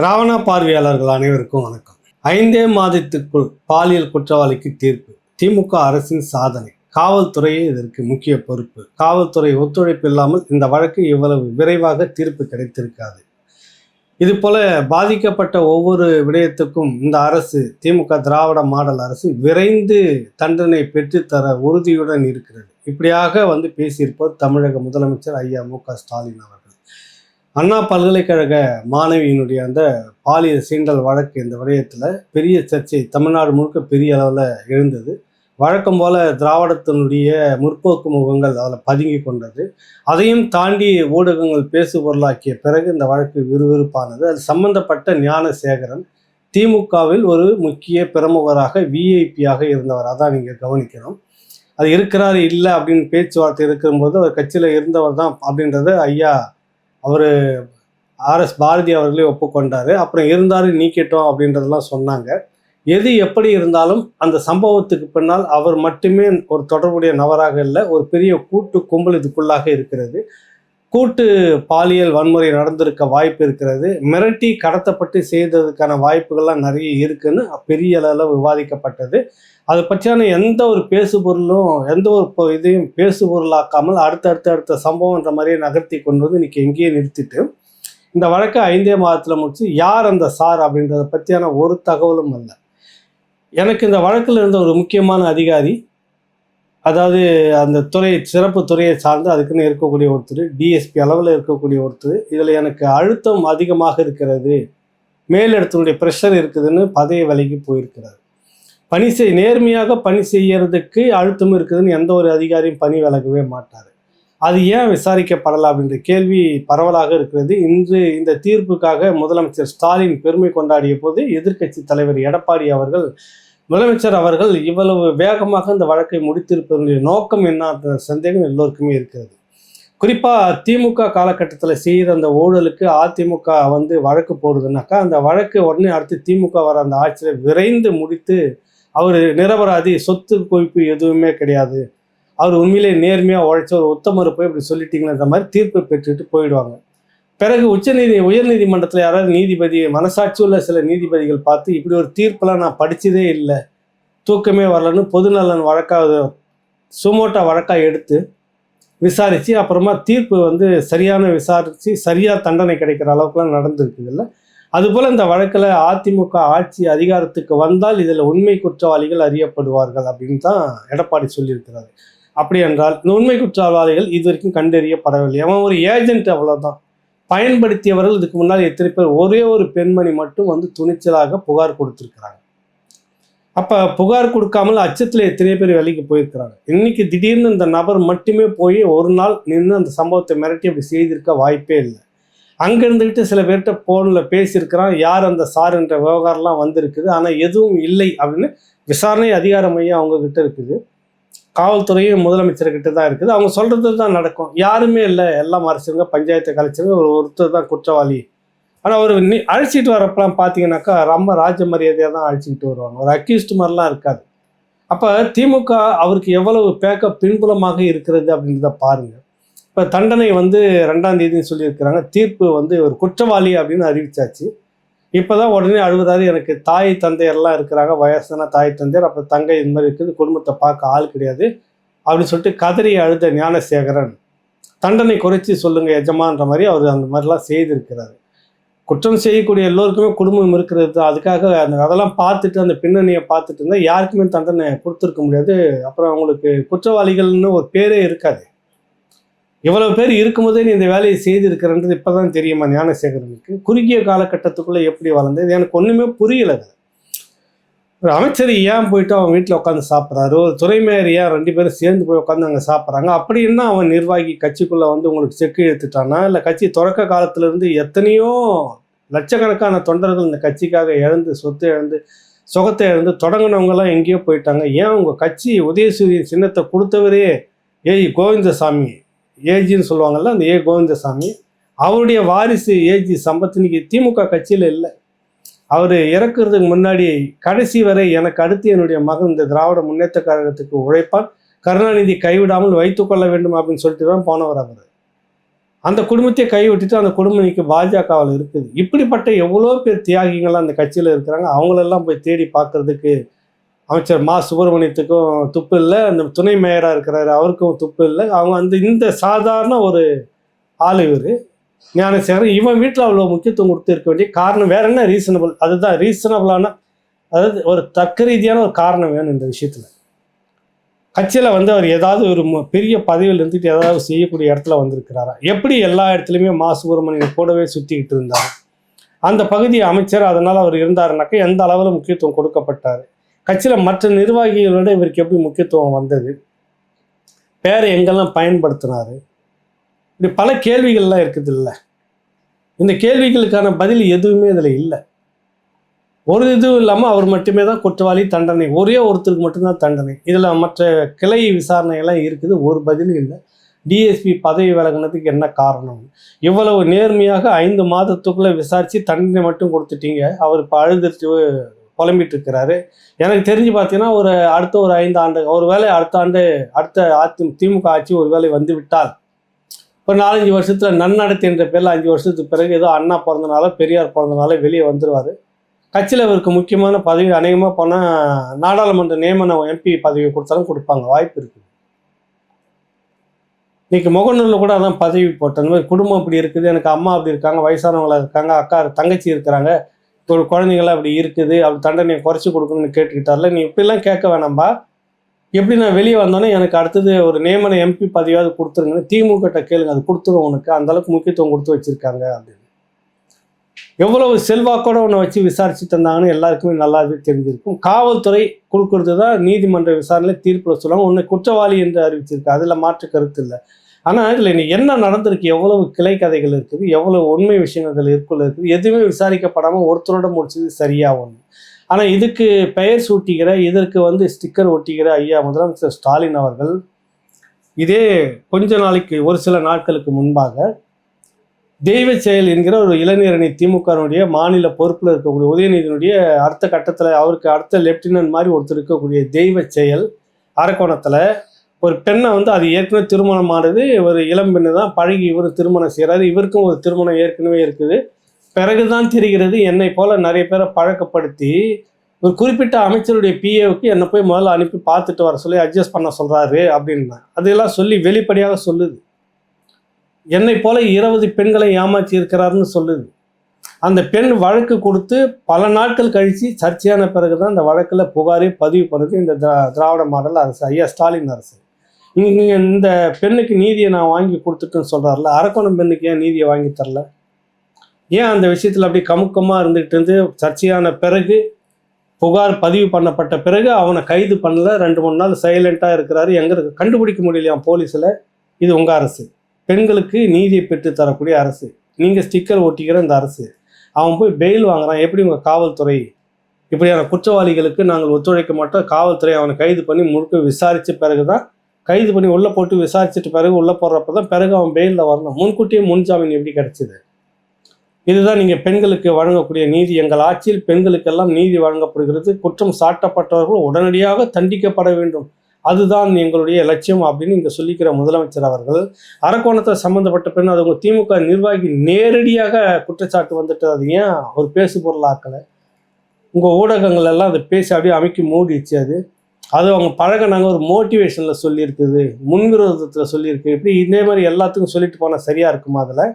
ராவணா பார்வையாளர்கள் அனைவருக்கும் வணக்கம். 5 மாதத்திற்குள் பாலியல் குற்றவாளிக்கு தீர்ப்பு. திமுக அரசின் சாதனை. காவல்துறையே இதற்கு முக்கிய பொறுப்பு. காவல்துறை ஒத்துழைப்பு இல்லாமல் இந்த வழக்கு இவ்வளவு விரைவாக தீர்ப்பு கிடைத்திருக்காது. இது போல பாதிக்கப்பட்ட ஒவ்வொரு விடயத்துக்கும் இந்த அரசு, திமுக திராவிட மாடல் அரசு விரைந்து தண்டனை பெற்றுத்தர உறுதியுடன் இருக்கிறது. இப்படியாக பேசியிருப்போர் தமிழக முதலமைச்சர் ஐயா மு.க. ஸ்டாலின் அவர்கள். அண்ணா பல்கலைக்கழக மாணவியினுடைய அந்த பாலியல் சீண்டல் வழக்கு இந்த விடயத்தில் பெரிய சர்ச்சை தமிழ்நாடு முழுக்க பெரிய அளவில் எழுந்தது. வழக்கம் போல திராவிடத்தினுடைய முற்போக்கு முகங்கள் அதில் பதுங்கி கொண்டது. அதையும் தாண்டி ஊடகங்கள் பேசு பொருளாக்கிய பிறகு இந்த வழக்கு விறுவிறுப்பானது. அது சம்பந்தப்பட்ட ஞானசேகரன் திமுகவில் ஒரு முக்கிய பிரமுகராக விஐபியாக இருந்தவர். அதான் நீங்கள் கவனிக்கணும். அது இருக்கிறாரு இல்லை அப்படின்னு பேச்சுவார்த்தை இருக்கும்போது அவர் கட்சியில் இருந்தவர் தான் அப்படின்றத ஐயா அவர் ஆர்எஸ் பாரதி அவர்களே ஒப்புக்கொண்டார். அப்புறம் இருந்தார் நீக்கிட்டோம் அப்படின்றதெல்லாம் சொன்னாங்க. எது எப்படி இருந்தாலும் அந்த சம்பவத்துக்கு பின்னால் அவர் மட்டுமே ஒரு தொடர்புடைய நபராக இல்லை, ஒரு பெரிய கூட்டு கும்பல் இதுக்குள்ளாக இருக்கிறது. கூட்டு பாலியல் வன்முறை நடந்திருக்க வாய்ப்பு இருக்கிறது. மிரட்டி கடத்தப்பட்டு செய்ததுக்கான வாய்ப்புகள்லாம் நிறைய இருக்குன்னு பெரிய அளவில் விவாதிக்கப்பட்டது. அதை பற்றியான எந்த ஒரு பேசுபொருளும் எந்த ஒரு இதையும் பேசுபொருளாக்காமல் அடுத்த சம்பவம்ன்ற மாதிரியே நகர்த்தி கொண்டு வந்து இன்னைக்கு எங்கேயே நிறுத்திட்டு இந்த வழக்கை 5 மாதத்தில் முடிச்சு யார் அந்த சார் அப்படின்றத பற்றியான ஒரு தகவலும் அல்ல. எனக்கு இந்த வழக்கில் இருந்த ஒரு முக்கியமான அதிகாரி, அதாவது அந்த துறை சிறப்பு துறையை சார்ந்து அதுக்குன்னு இருக்கக்கூடிய ஒருத்தர், டிஎஸ்பி அளவில் இருக்கக்கூடிய ஒருத்தர், இதில் எனக்கு அழுத்தம் அதிகமாக இருக்கிறது, மேலிடத்தினுடைய ப்ரெஷர் இருக்குதுன்னு பதவி விலைக்கு போயிருக்கிறார். நேர்மையாக பணி செய்யறதுக்கு அழுத்தம் இருக்குதுன்னு எந்த ஒரு அதிகாரியும் பணி விலகவே மாட்டார். அது ஏன் விசாரிக்கப்படலை அப்படின்ற கேள்வி பரவலாக இருக்கிறது. இன்று இந்த தீர்ப்புக்காக முதலமைச்சர் ஸ்டாலின் பெருமை கொண்டாடிய போது எதிர்க்கட்சி தலைவர் எடப்பாடி அவர்கள், முதலமைச்சர் அவர்கள் இவ்வளவு வேகமாக இந்த வழக்கை முடித்திருப்பதனுடைய நோக்கம் என்ன சந்தேகம் எல்லோருக்குமே இருக்கிறது. குறிப்பாக திமுக காலகட்டத்தில் செய்கிற அந்த ஊழலுக்கு அதிமுக வழக்கு போடுதுனாக்கா அந்த வழக்கு உடனே அடுத்து திமுக வர அந்த ஆட்சியில் விரைந்து முடித்து அவர் நிரபராதி, சொத்து குவிப்பு எதுவுமே கிடையாது, அவர் உண்மையிலே நேர்மையாக உழைச்ச ஒரு உத்தமர் போய் இப்படி சொல்லிட்டீங்கன்ற மாதிரி தீர்ப்பை பெற்றுட்டு போயிடுவாங்க. பிறகு உயர்நீதிமன்றத்தில் யாராவது நீதிபதி, மனசாட்சி உள்ள சில நீதிபதிகள் பார்த்து இப்படி ஒரு தீர்ப்பெல்லாம் நான் படித்ததே இல்லை, தூக்கமே வரலன்னு பொதுநலன் வழக்காக சுமோட்டா வழக்காக எடுத்து விசாரித்து அப்புறமா தீர்ப்பு சரியான விசாரித்து சரியாக தண்டனை கிடைக்கிற அளவுக்குலாம் நடந்துருக்குது இல்லை. அதுபோல் இந்த வழக்கில் அதிமுக ஆட்சி அதிகாரத்துக்கு வந்தால் இதில் உண்மை குற்றவாளிகள் அறியப்படுவார்கள் அப்படின்னு தான் எடப்பாடி சொல்லியிருக்கிறாரு. அப்படி என்றால் இந்த உண்மை குற்றவாளிகள் இது வரைக்கும் கண்டறியப்படவில்லை. அவன் ஒரு ஏஜென்ட், அவ்வளோதான். பயன்படுத்தியவர்கள் இதுக்கு முன்னால் எத்தனை பேர்? ஒரே ஒரு பெண்மணி மட்டும் துணிச்சலாக புகார் கொடுத்துருக்குறாங்க. அப்போ புகார் கொடுக்காமல் அச்சத்தில் எத்தனை பேர் வேலைக்கு போயிருக்கிறாங்க. இன்னைக்கு திடீர்னு இந்த நபர் மட்டுமே போய் ஒரு நாள் நின்று அந்த சம்பவத்தை மிரட்டி அப்படி செய்திருக்க வாய்ப்பே இல்லை. அங்கே இருந்துக்கிட்டு சில பேர்கிட்ட ஃபோனில் பேசியிருக்கிறான், யார் அந்த சார் என்ற விவகாரம்லாம் வந்திருக்குது. ஆனால் எதுவும் இல்லை அப்படின்னு விசாரணை அதிகார மையம் அவங்கக்கிட்ட இருக்குது, காவல்துறையும் முதலமைச்சர்கிட்ட தான் இருக்குது. அவங்க சொல்கிறது தான் நடக்கும். யாருமே இல்லை, எல்லாம் மறைச்சிருங்க, பஞ்சாயத்தை கலைச்சிருங்க, ஒருத்தர் தான் குற்றவாளி. ஆனால் அவர் அழைச்சிட்டு வரப்பெல்லாம் பார்த்தீங்கன்னாக்கா ரொம்ப ராஜ மரியாதையாக தான் அழைச்சிக்கிட்டு வருவாங்க, ஒரு அக்யூஸ்ட் மாதிரிலாம் இருக்காது. அப்போ திமுக அவருக்கு எவ்வளவு பின்புலமாக இருக்கிறது அப்படின்றத பாருங்கள். இப்போ தண்டனை 2ஆம் தேதின்னு சொல்லியிருக்கிறாங்க. தீர்ப்பு ஒரு குற்றவாளி அப்படின்னு அறிவிச்சாச்சு. இப்போ தான் உடனே அழுகுறாரு, எனக்கு தாய் தந்தையர்லாம் இருக்கிறாங்க, வயசான தாய் தந்தையர், அப்புறம் தங்கை இந்த மாதிரி இருக்குது, குடும்பத்தை பார்க்க ஆள் கிடையாது அப்படின்னு சொல்லிட்டு கதறி அழுத ஞானசேகரன் தண்டனை குறைச்சி சொல்லுங்கள் எஜமான்ற மாதிரி அவர் அந்த மாதிரிலாம் செய்திருக்கிறாரு. குற்றம் செய்யக்கூடிய எல்லோருக்குமே குடும்பம் இருக்கிறது தான். அதுக்காக அதெல்லாம் பார்த்துட்டு அந்த பின்னணியை பார்த்துட்டு இருந்தால் யாருக்குமே தண்டனை கொடுத்துருக்க முடியாது. அப்புறம் அவங்களுக்கு குற்றவாளிகள்னு ஒரு பேரே இருக்காது. இவ்வளவு பேர் இருக்கும்போதே நீ இந்த வேலையை செய்திருக்கிறன்றது இப்போ தான் தெரியுமா ஞானசேகரனுக்கு? குறுகிய காலகட்டத்துக்குள்ளே எப்படி வளர்ந்தது எனக்கு ஒன்றுமே புரியலை. ஒரு அமைச்சர் ஏன் போயிட்டு அவன் வீட்டில் உட்காந்து சாப்பிட்றாரு, ஒரு துறை மேயர் ஏன் 2 பேரும் சேர்ந்து போய் உட்காந்து அங்கே சாப்பிட்றாங்க? அப்படின்னா அவன் நிர்வாகி கட்சிக்குள்ளே உங்களுக்கு செக்கு எடுத்துட்டானா? இல்லை கட்சி தொடக்க காலத்திலேருந்து எத்தனையோ லட்சக்கணக்கான தொண்டர்கள் இந்த கட்சிக்காக இழந்து, சொத்து இழந்து, சுகத்தை இழந்து தொடங்கினவங்கெல்லாம் எங்கேயோ போயிட்டாங்க. ஏன் உங்கள் கட்சி உதயசூரியன் சின்னத்தை கொடுத்தவரே கோவிந்தசாமி, ஏஜின்னு சொல்லுவாங்கல்ல, அந்த கோவிந்தசாமி, அவருடைய வாரிசு ஏஜி சம்பத் இன்னைக்கு திமுக கட்சியில் இல்லை. அவர் இறக்குறதுக்கு முன்னாடி கடைசி வரை எனக்கு அடுத்து என்னுடைய மகன் இந்த திராவிட முன்னேற்ற கழகத்துக்கு உழைப்பான், கருணாநிதி கைவிடாமல் வைத்துக்கொள்ள வேண்டும் அப்படின்னு சொல்லிட்டு தான் போனவர் அவர். அந்த குடும்பத்தையே கைவிட்டுட்டு அந்த குடும்பம் இன்னைக்கு பாஜகவில் இருக்குது. இப்படிப்பட்ட எவ்வளோ பேர் தியாகிகள்லாம் அந்த கட்சியில் இருக்கிறாங்க. அவங்களெல்லாம் போய் தேடி பார்க்கறதுக்கு அமைச்சர் மா சுப்பிரமணியத்துக்கும் துப்பு இல்லை, அந்த துணை மேயராக இருக்கிறாரு அவருக்கும் துப்பு இல்லை. அவங்க இந்த சாதாரண ஒரு ஆள் இவர் ஞானசேகரன். இவன் வீட்டில் அவ்வளோ முக்கியத்துவம் கொடுத்து இருக்க வேண்டிய காரணம் வேற என்ன? ரீசனபிள். அதுதான் ரீசனபிளான, அதாவது ஒரு தர்க்க ரீதியான ஒரு காரணம் வேணும் இந்த விஷயத்தில். கட்சியில் அவர் ஏதாவது ஒரு பெரிய பதவியில் இருந்துட்டு ஏதாவது செய்யக்கூடிய இடத்துல வந்திருக்கிறாரா? எப்படி எல்லா இடத்துலையுமே மா சுப்பிரமணியன் கூடவே சுற்றிக்கிட்டு இருந்தார் அந்த பகுதி அமைச்சர்? அதனால் அவர் இருந்தாருனாக்கா எந்த அளவில் முக்கியத்துவம் கொடுக்கப்பட்டார்? கட்சியில் மற்ற நிர்வாகிகளோட இவருக்கு எப்படி முக்கியத்துவம் வந்தது? பேரை எங்கெல்லாம் பயன்படுத்தினார்? இப்படி பல கேள்விகள்லாம் இருக்குது இல்லை? இந்த கேள்விகளுக்கான பதில் எதுவுமே இதில் இல்லை. ஒரு இதுவும் இல்லாமல் அவர் மட்டுமே தான் குற்றவாளி, தண்டனை ஒரே ஒருத்தருக்கு மட்டும்தான் தண்டனை. இதில் மற்ற கிளை விசாரணையெல்லாம் இருக்குது, ஒரு பதிலும் இல்லை. டிஎஸ்பி பதவி விலகினதுக்கு என்ன காரணம்? இவ்வளவு நேர்மையாக 5 மாதத்துக்குள்ளே விசாரித்து தண்டனை மட்டும் கொடுத்துட்டீங்க. அவர் இப்போ அழுதுட்டு புலம்பிட்டு இருக்கிறாரு. எனக்கு தெரிஞ்சு பார்த்தீங்கன்னா அடுத்த ஒரு 5 ஆண்டு, ஒரு வேளை அடுத்த திமுக ஆட்சி ஒரு வேளை வந்து விட்டால் ஒரு 4-5 வருஷத்தில் நன்னடத்தை என்ற பேரில் 5 வருஷத்துக்கு பிறகு ஏதோ அண்ணா பிறந்தனால பெரியார் பிறந்தனால வெளியே வந்துடுவார். கட்சியில் அவருக்கு முக்கியமான பதவி அநேகமாக போனால் நாடாளுமன்ற நியமன எம்பி பதவி கொடுத்தாலும் கொடுப்பாங்க, வாய்ப்பு இருக்குது. இன்னைக்கு முகநூலில் கூட அதான் பதவி போட்டேன். இந்த மாதிரி குடும்பம் அப்படி இருக்குது, எனக்கு அம்மா அப்படி இருக்காங்க, வயசானவங்களாக இருக்காங்க, அக்கா தங்கச்சி இருக்கிறாங்க, ஒரு குழந்தைங்களாம் அப்படி இருக்குது, அப்படி தண்டனையை குறைச்சி கொடுக்கணும்னு கேட்டுக்கிட்டார்ல. நீ இப்படிலாம் கேட்க வேணாம்பா. எப்படி நான் வெளியே வந்தோன்னே எனக்கு அடுத்தது ஒரு நியமன எம்பி பதவியாவது கொடுத்துருங்கன்னு திமுக கேளுங்க, அது கொடுத்துரும் உனக்கு, அந்தளவுக்கு முக்கியத்துவம் கொடுத்து வச்சுருக்காங்க அப்படின்னு. எவ்வளவு செல்வாக்கோட உன்னை வச்சு விசாரிச்சுட்டு இருந்தாங்கன்னு எல்லாருக்குமே நல்லாவே தெரிஞ்சிருக்கும். காவல்துறை கொடுக்கறது தான் நீதிமன்ற விசாரணையில் தீர்ப்பில் சொல்லுவாங்க, உன்னை குற்றவாளி என்று அறிவிச்சிருக்கு, அதில் மாற்று கருத்து இல்லை. ஆனால் இதில் நீ என்ன நடந்திருக்கு, எவ்வளவு கிளை கதைகள் இருக்குது, எவ்வளவு உண்மை விஷயங்கள் இதில் இருக்குது, எதுவுமே விசாரிக்கப்படாமல் ஒருத்தரோட முடிச்சது சரியாக ஒன்று. ஆனால் இதுக்கு பெயர் சூட்டிக்கிற, இதற்கு ஸ்டிக்கர் ஒட்டிக்கிற ஐயா முதலமைச்சர் ஸ்டாலின் அவர்கள் இதே கொஞ்ச நாளைக்கு, ஒரு சில நாட்களுக்கு முன்பாக தெய்வ செயல் என்கிற ஒரு இளைஞரணி திமுகனுடைய மாநில பொறுப்பில் இருக்கக்கூடிய உதயநிதியினுடைய அடுத்த கட்டத்தில் அவருக்கு அடுத்த லெப்டினன்ட் மாதிரி ஒருத்தர் இருக்கக்கூடிய தெய்வ செயல் அரக்கோணத்தில் ஒரு பெண்ணை அது ஏற்கனவே திருமணமானது, ஒரு இளம்பெண்ணு தான், பழகி இவர் திருமணம் செய்கிறாரு. இவருக்கும் ஒரு திருமணம் ஏற்கனவே இருக்குது. பிறகுதான் தெரிகிறது என்னை போல நிறைய பேரை பழக்கப்படுத்தி ஒரு குறிப்பிட்ட அமைச்சருடைய பிஏவுக்கு என்னை போய் முதல்ல அனுப்பி பார்த்துட்டு வர சொல்லி அட்ஜஸ்ட் பண்ண சொல்கிறாரு அப்படின்னா அதெல்லாம் சொல்லி வெளிப்படையாக சொல்லுது. என்னை போல 20 பெண்களை ஏமாற்றி இருக்கிறாருன்னு சொல்லுது. அந்த பெண் வழக்கு கொடுத்து பல நாட்கள் கழித்து சர்ச்சையான பிறகு தான் இந்த வழக்கில் புகாரே பதிவு பண்ணுது இந்த திராவிட மாடல் அரசு, ஐயா ஸ்டாலின் அரசு. இங்கே இந்த பெண்ணுக்கு நீதியை நான் வாங்கி கொடுத்துட்டுன்னு சொல்கிறார்ல, அரக்கோணம் பெண்ணுக்கு ஏன் நீதியை வாங்கி தரல? ஏன் அந்த விஷயத்தில் அப்படி கமுக்கமாக இருந்துகிட்டு இருந்து சர்ச்சையான பிறகு புகார் பதிவு பண்ணப்பட்ட பிறகு அவனை கைது பண்ணல, 2-3 நாள் சைலண்ட்டாக இருக்கிறாரு. எங்கே இருக்கு கண்டுபிடிக்க முடியலையாம் போலீஸில். இது உங்கள் அரசு, பெண்களுக்கு நீதியை பெற்று தரக்கூடிய அரசு, நீங்கள் ஸ்டிக்கர் ஒட்டிக்கிற இந்த அரசு. அவன் போய் பெயில் வாங்குறான். எப்படி உங்கள் காவல்துறை இப்படியான குற்றவாளிகளுக்கு நாங்கள் ஒத்துழைக்க மாட்டோம், காவல்துறை அவனை கைது பண்ணி முழுக்க விசாரித்த பிறகு தான், கைது பண்ணி உள்ளே போட்டு விசாரிச்சுட்டு பிறகு உள்ளே போடுறப்ப தான் பிறகு அவன் பெயிலில் வரணும். முன்கூட்டியே முன்ஜாமீன் எப்படி கிடச்சிது? இதுதான் நீங்கள் பெண்களுக்கு வழங்கக்கூடிய நீதி. எங்கள் ஆட்சியில் பெண்களுக்கெல்லாம் நீதி வழங்கப்படுகிறது, குற்றம் சாட்டப்பட்டவர்கள் உடனடியாக தண்டிக்கப்பட வேண்டும், அதுதான் எங்களுடைய லட்சியம் அப்படின்னு இங்கே சொல்லிக்கிற முதலமைச்சர் அவர்கள் அரக்கோணத்தில் சம்மந்தப்பட்ட பெண், அது உங்கள் திமுக நிர்வாகி நேரடியாக குற்றச்சாட்டு வந்துட்டு அது ஏன் ஒரு பேசு பொருளாக்கலை? உங்கள் ஊடகங்கள் எல்லாம் அதை பேசி அப்படியே அமைக்கி மூடிச்சு. அது அவங்க பழகினாங்க, ஒரு மோட்டிவேஷனில் சொல்லியிருக்குது, முன்விரோதத்தில் சொல்லியிருக்கு. இப்படி இதே மாதிரி எல்லாத்துக்கும் சொல்லிட்டு போனால் சரியாக இருக்குமா? அதில்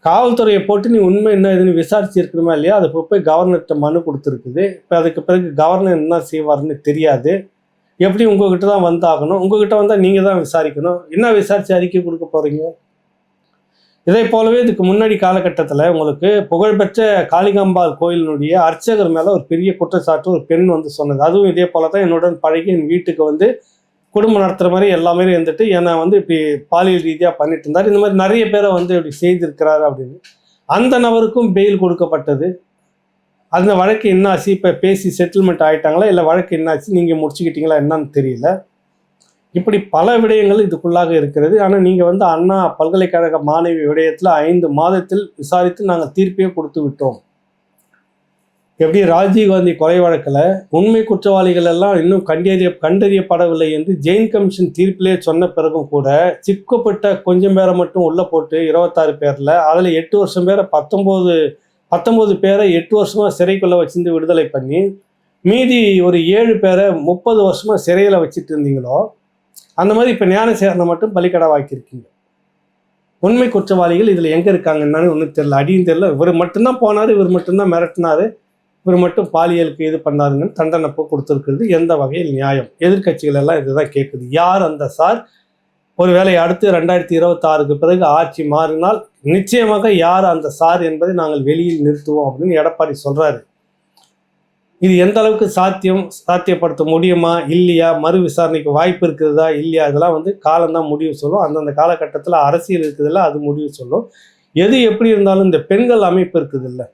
காவல்துறையை போட்டு நீ உண்மை என்ன இதுன்னு விசாரிச்சிருக்கணுமா இல்லையா? அது போய் கவர்னர்கிட்ட மனு கொடுத்துருக்குது. இப்போ அதுக்கு பிறகு கவர்னர் என்ன செய்வார்னு தெரியாது. எப்படி உங்ககிட்ட தான் வந்தாகணும், உங்ககிட்ட வந்தால் நீங்கள் தான் விசாரிக்கணும். என்ன விசாரித்து அறிக்கை கொடுக்க போகிறீங்க? இதே போலவே இதுக்கு முன்னாடி காலகட்டத்தில் உங்களுக்கு புகழ்பெற்ற காளிகாம்பாள் கோயிலினுடைய அர்ச்சகர் மேலே ஒரு பெரிய குற்றச்சாட்டு ஒரு பெண் சொன்னது. அதுவும் இதே போல தான் என்னுடன் பழகி என் வீட்டுக்கு குடும்பம் நடத்துகிற மாதிரி எல்லாமே இருந்துட்டு என்னை இப்படி பாலியல் ரீதியாக பண்ணிட்டு இருந்தார். இந்த மாதிரி நிறைய பேரை இப்படி செய்திருக்கிறாரு அப்படின்னு. அந்த நபருக்கும் பெயில் கொடுக்கப்பட்டது. அந்த வழக்கு என்னாச்சு? இப்போ பேசி செட்டில்மெண்ட் ஆகிட்டாங்களா, இல்லை வழக்கு என்னாச்சு, நீங்கள் முடிச்சுக்கிட்டீங்களா என்னன்னு தெரியல. இப்படி பல விடயங்கள் இதுக்குள்ளாக இருக்கிறது. ஆனால் நீங்கள் அண்ணா பல்கலைக்கழக மாணவி விடயத்தில் 5 மாதத்தில் விசாரித்து நாங்கள் தீர்ப்பே கொடுத்து விட்டோம். எப்படி ராஜீவ்காந்தி கொலை வழக்கில் உண்மை குற்றவாளிகள் எல்லாம் இன்னும் கண்டறியப்படவில்லை என்று ஜெயின் கமிஷன் தீர்ப்பிலே சொன்ன பிறகும் கூட சிக்கப்பட்ட கொஞ்சம் பேரை மட்டும் உள்ள போட்டு 26 பேரில் அதில் 8 வருஷம் பேரை 19 பேரை 8 வருஷமாக சிறைக்குள்ளே வச்சிருந்து விடுதலை பண்ணி மீதி ஒரு 7 பேரை 30 வருஷமாக சிறையில் வச்சுட்டு இருந்தீங்களோ அந்த மாதிரி இப்போ ஞானசேகரனை மட்டும் பலிக்கடாவாக்கியிருக்கீங்க. உண்மை குற்றவாளிகள் இதில் எங்கே இருக்காங்கன்னு ஒன்றும் தெரியல, அடியும் தெரியல. இவர் மட்டும்தான் போனார், இவர் மட்டும்தான் மிரட்டினார், இவர் மட்டும் பாலியலுக்கு இது பண்ணாருங்கன்னு தண்டனை கொடுத்துருக்கிறது எந்த வகையில் நியாயம்? எதிர்கட்சிகள் எல்லாம் இதுதான் கேட்குது. யார் அந்த சார்? ஒருவேளை அடுத்து 2026க்கு பிறகு ஆட்சி மாறினால் நிச்சயமாக யார் அந்த சார் என்பதை நாங்கள் வெளியில் நிறுத்துவோம் அப்படின்னு எடப்பாடி சொல்றாரு. இது எந்த அளவுக்கு சாத்தியப்படுத்த முடியுமா இல்லையா, மறு விசாரணைக்கு வாய்ப்பு இருக்கிறதா இல்லையா, இதெல்லாம் காலம்தான் முடிவு சொல்லும். அந்தந்த காலகட்டத்தில் அரசியல் இருக்குதுல்ல, அது முடிவு சொல்லும். எது எப்படி இருந்தாலும் இந்த பெண்கள் அமைப்பு இருக்குது இல்லை,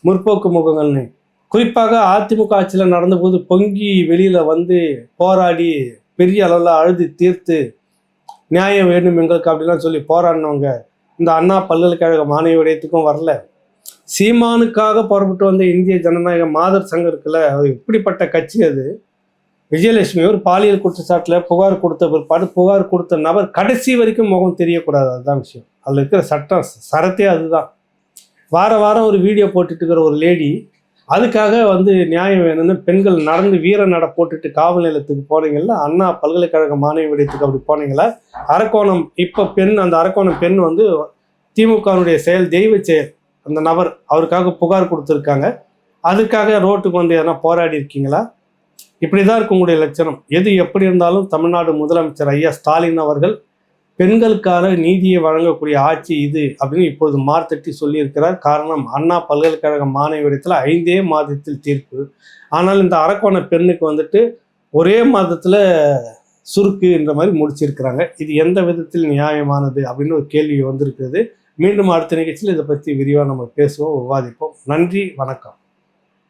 முற்போக்கு முகங்கள்னு, குறிப்பாக அதிமுக ஆட்சியில் நடந்தபோது பொங்கி வெளியில் போராடி பெரிய அளவில் அழுது தீர்த்து நியாயம் வேணும் எங்களுக்கு அப்படிலாம் சொல்லி போராடினவங்க இந்த அண்ணா பல்கலைக்கழக மாணவி விடயத்துக்கும் வரல. சீமானுக்காக புறப்பட்டு வந்த இந்திய ஜனநாயக மாதர் சங்கம் இருக்குல்ல, அது எப்படிப்பட்ட கட்சி அது? விஜயலட்சுமி ஒரு பாலியல் குற்றச்சாட்டில் புகார் கொடுத்த பிற்பாடு புகார் கொடுத்த நபர் கடைசி வரைக்கும் முகம் தெரியக்கூடாது, அதுதான் விஷயம். அதில் இருக்கிற சட்டம் சரத்தே அதுதான். வாரம் ஒரு வீடியோ போட்டுட்டு இருக்கிற ஒரு லேடி அதுக்காக நியாயம் வேணும்னு பெண்கள் நடந்து வீர நட போட்டுட்டு காவல் நிலையத்துக்கு போனீங்கல்ல, அண்ணா பல்கலைக்கழக மாணவி விடயத்துக்கு அப்படி போனீங்களா? அரக்கோணம் இப்போ அந்த அரக்கோணம் பெண் திமுகவுடைய செயல், தெய்வ செயல். அந்த நபர் அவருக்காக புகார் கொடுத்துருக்காங்க, அதுக்காக ரோட்டுக்கு எதனா போராடி இருக்கீங்களா? இப்படிதான் இருக்கு உங்களுடைய லட்சணம். எது எப்படி இருந்தாலும் தமிழ்நாடு முதலமைச்சர் ஐயா ஸ்டாலின் அவர்கள் பெண்களுக்கான நீதியை வழங்கக்கூடிய ஆட்சி இது அப்படின்னு இப்பொழுது மார்த்தட்டி சொல்லியிருக்கிறார். காரணம், அண்ணா பல்கலைக்கழக மாணவியிடத்தில் 5 மாதத்தில் தீர்ப்பு. ஆனால் இந்த அரக்கோண பெண்ணுக்கு ஒரே மாதத்தில் சுருக்கு என்ற மாதிரி முடிச்சிருக்கிறாங்க. இது எந்த விதத்தில் நியாயமானது அப்படின்னு ஒரு கேள்வி வந்திருக்கிறது. மீண்டும் அடுத்த நிகழ்ச்சியில் இதை பற்றி விரிவாக நம்ம பேசுவோம், விவாதிப்போம். நன்றி, வணக்கம்.